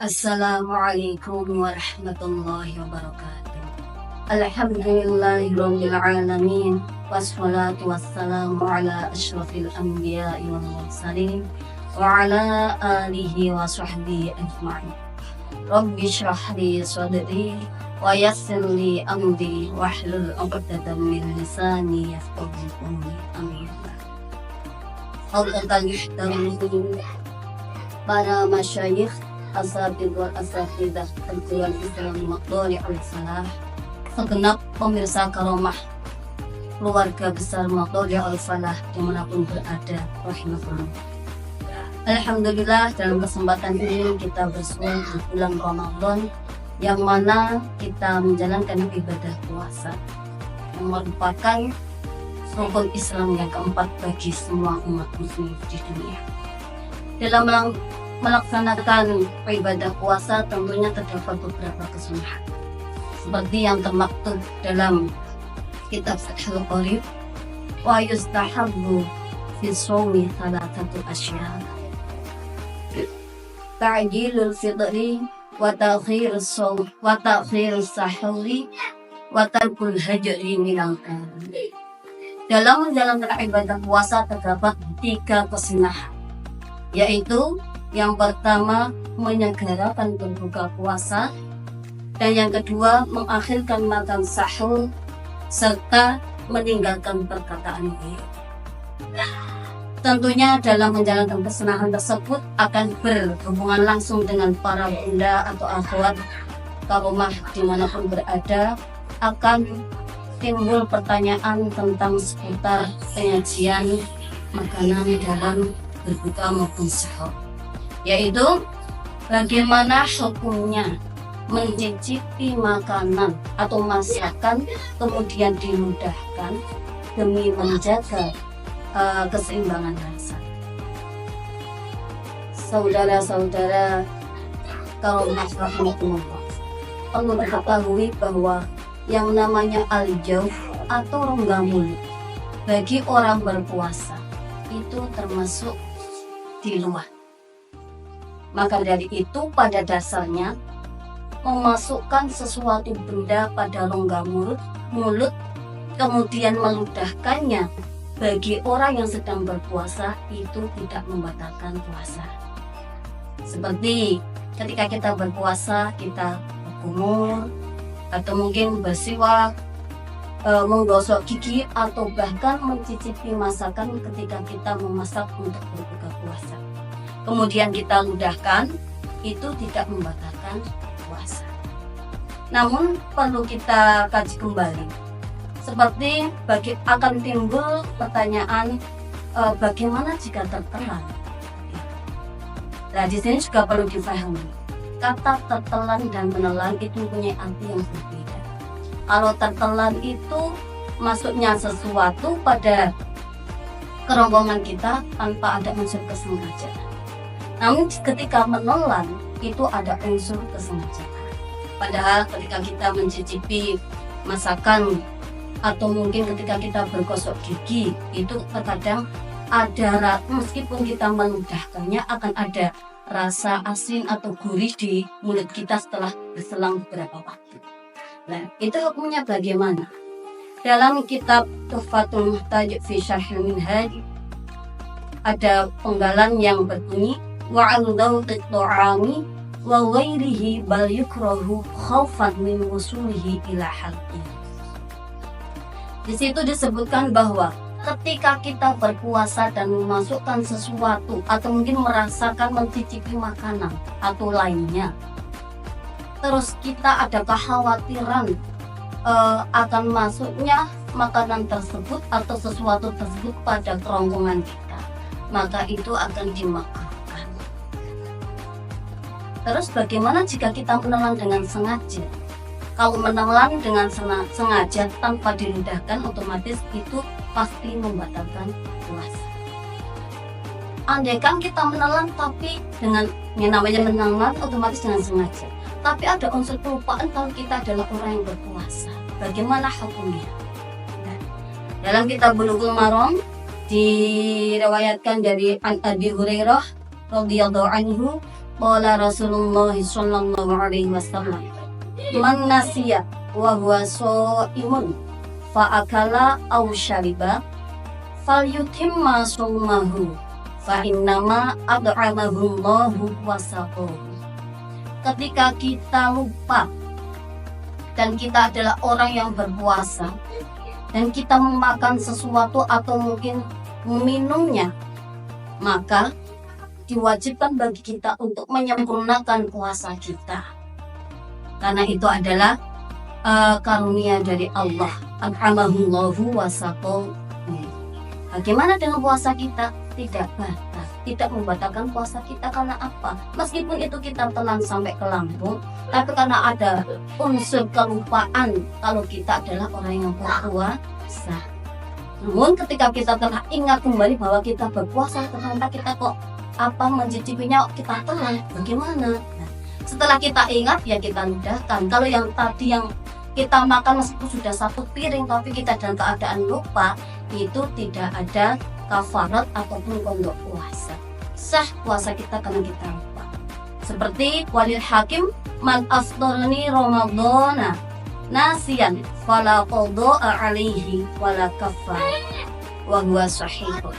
Assalamualaikum warahmatullahi wabarakatuh. Alhamdulillahirabbil alamin wassalatu wassalamu ala asyrafil anbiya'i wal mursalin wa ala alihi wa sahbihi ajma'in. Rabbi shrah li sadri wa yassir li amri wahlul 'uqdatam min lisani yafqahu qawli. Amin. Hadirin muhtaram, para masyayikh, asatidz wal asatidzah al-Quran Islam Maqdari al-Salah, segenap pemirsa karomah keluarga besar Maqdari al-Salah dimanapun berada, rahimahullah. Alhamdulillah, dalam kesempatan ini kita bersua di bulan Ramadan yang mana kita menjalankan ibadah puasa yang merupakan rukun Islam yang keempat bagi semua umat muslim di dunia. Dalam melaksanakan ibadah puasa tentunya terdapat beberapa kesunahan seperti yang termaktub dalam kitab Fathul Qorib, wa yustahabbu fi shaumi thalathatu asya' ta'jilul fitri wa ta'khirus shaum wa ta'khirus sahuri wa tarkul hajri minal qiyam. Dalam menjalankan ibadah puasa terdapat 3 kesunahan, yaitu yang pertama menyegerakan berbuka puasa, dan yang kedua mengakhirkan makan sahur, serta meninggalkan perkataan buruk. Tentunya dalam menjalankan kesunahan tersebut akan berhubungan langsung dengan para bunda atau akhwat karomah dimanapun berada, akan timbul pertanyaan tentang seputar penyajian makanan dalam berbuka maupun sahur, yaitu bagaimana hukumnya mencicipi makanan atau masakan kemudian dimudahkan demi menjaga keseimbangan rasa. Saudara-saudara karomah rahimahullah, perlu diketahui bahwa yang namanya al-jawf atau rongga mulut bagi orang berpuasa itu termasuk di luar. Maka dari itu pada dasarnya memasukkan sesuatu benda pada rongga mulut kemudian meludahkannya bagi orang yang sedang berpuasa itu tidak membatalkan puasa. Seperti ketika kita berpuasa, kita berkumur atau mungkin bersiwak, menggosok gigi, atau bahkan mencicipi masakan ketika kita memasak untuk berbuka puasa. Kemudian kita ludahkan, itu tidak membatalkan puasa. Namun perlu kita kaji kembali. Seperti akan timbul pertanyaan, bagaimana jika tertelan? Nah, di sini juga perlu difahami. Kata tertelan dan menelan itu punya arti yang berbeda. Kalau tertelan itu masuknya sesuatu pada kerongkongan kita tanpa ada unsur kesengajaan. Namun ketika menelan itu ada unsur kesengajaan. Padahal ketika kita mencicipi masakan atau mungkin ketika kita bergosok gigi itu terkadang ada, meskipun kita meludahkannya, akan ada rasa asin atau gurih di mulut kita setelah berselang beberapa waktu. Nah, itu hukumnya bagaimana? Dalam kitab Tuhfatul Muhtaj fi Syarhil Minhaj ada penggalan yang berbunyi wa al-dawqit tu'ami wa ghairihi bal yukrahu khaufan min wusulihi ila halqi. Di situ disebutkan bahwa ketika kita berpuasa dan memasukkan sesuatu atau mungkin merasakan mencicipi makanan atau lainnya, terus kita ada kekhawatiran akan masuknya makanan tersebut atau sesuatu tersebut pada kerongkongan kita, maka itu akan dimakruhkan. Terus bagaimana jika kita menelan dengan sengaja? Kalau menelan dengan sengaja tanpa diludahkan, otomatis itu pasti membatalkan puasa. Andaikan kita menelan tapi dengan yang namanya menelan otomatis dengan sengaja, tapi ada unsur kelupaan kalau kita adalah orang yang berpuasa, bagaimana hukumnya? Dalam kitab Bulughul Maram diriwayatkan dari Abi Hurairah radhiyallahu anhu Qala Rasulullah sallallahu alaihi wasallam, man nasiya wa huwa shaimun fa akala aw syariba falyutimma shaumahu fa innama ad'amahu Allahu wa saqahu. Ketika kita lupa dan kita adalah orang yang berpuasa dan kita memakan sesuatu atau mungkin meminumnya, maka diwajibkan bagi kita untuk menyempurnakan puasa kita, karena itu adalah karunia dari Allah. Alhamdulillahu wasaqo. Bagaimana dengan puasa kita? Tidak batal, tidak membatalkan puasa kita. Karena apa? Meskipun itu kita telan sampai ke lambung, tapi karena ada unsur kelupaan kalau kita adalah orang yang berpuasa. Namun ketika kita telah ingat kembali bahwa kita berpuasa, ternyata kita kok mencicipinya kita telan, bagaimana? Nah, setelah kita ingat ya kita ludahkan. Kalau yang tadi yang kita makan meskipun sudah 1 piring tapi kita dalam keadaan lupa, itu tidak ada kafarat ataupun pondok puasa. Sah puasa kita karena kita lupa. Seperti walil hakim man afdolni ramadhana nasiyan fala qada'a alaihi wala kafar wa huwa sahihun.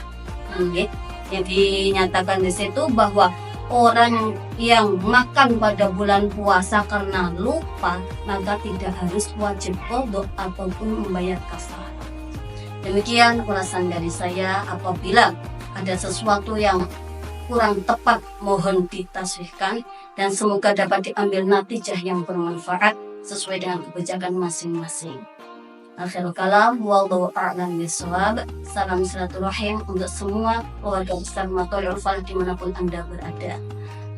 Jadi dinyatakan di situ bahwa orang yang makan pada bulan puasa karena lupa, maka tidak harus wajib qada ataupun membayar kafarat. Demikian ulasan dari saya. Apabila ada sesuatu yang kurang tepat, mohon ditasbihkan dan semoga dapat diambil natijah yang bermanfaat sesuai dengan kebijakan masing-masing. Akhirul kalam, wallahu a'lam bishawab. Salam silaturahim untuk semua keluarga besar Mathalul Falaq dimanapun Anda berada.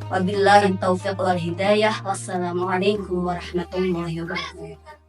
Wabillahi taufiq wal hidayah. Wassalamualaikum warahmatullahi wabarakatuh.